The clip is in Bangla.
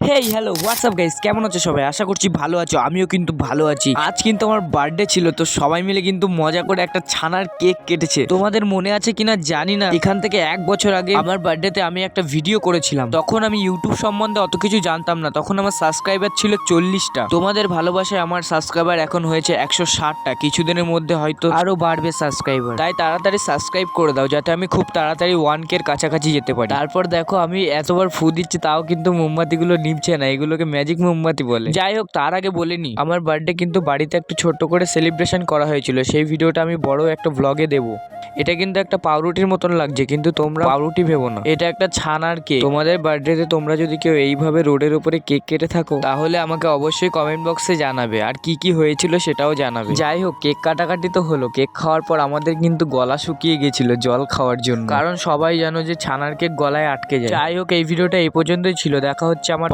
হেই হ্যালো হোয়াটসঅ্যাপ গাইস, কেমন আছো সবাই? আশা করছি ভালো আছো। আমিও কিন্তু ভালো আছি। আজ কিন্তু আমার বার্থডে ছিল, তো সবাই মিলে কিন্তু মজা করে একটা ছানার কেক কেটেছে। তোমাদের মনে আছে কিনা জানি না, এখান থেকে 1 বছর আগে আমার বার্থডেতে আমি একটা ভিডিও করেছিলাম। তখন আমি ইউটিউব সম্বন্ধে অত কিছু জানতাম না। তখন আমার সাবস্ক্রাইবার ছিল 40টা। তোমাদের ভালোবাসায় আমার সাবস্ক্রাইবার এখন হয়েছে 160টা। কিছুদিনের মধ্যে হয়তো আরো বাড়বে সাবস্ক্রাইবার। তাই তাড়াতাড়ি সাবস্ক্রাইব করে দাও, যাতে আমি খুব তাড়াতাড়ি 1K এর কাছাকাছি যেতে পারি। তারপর দেখো আমি এতবার ফু দিচ্ছি, তাও কিন্তু মোমবাতিগুলো নিভছে না। এগুলোকে ম্যাজিক মোমবাতি বলে। যাই হোক, তার আগে বলে নি, আমার বার্থডে কিন্তু বাড়িতে একটু ছোট্ট করে সেলিব্রেশন করা হয়েছিল। সেই ভিডিওটা আমি বড় একটা ব্লগে দেবো। এটা কিন্তু একটা পাউরুটির মতন লাগছে, কিন্তু তোমরা পাউরুটি ভেবো না, এটা একটা ছানার কেক। তোমাদের বার্থডেতে তোমরা যদি কেউ এইভাবে রোডের উপরে কেক কেটে থাকো, তাহলে আমাকে অবশ্যই কমেন্ট বক্সে জানাবে, আর কি কি হয়েছিল সেটাও জানাবে। যাই হোক, কেক কাটাকাটি তো হলো। কেক খাওয়ার পর আমাদের কিন্তু গলা শুকিয়ে গেছিল জল খাওয়ার জন্য, কারণ সবাই জানো যে ছানার কেক গলায় আটকে যায়। যাই হোক, এই ভিডিওটা এই পর্যন্তই ছিল। দেখা হচ্ছে আমার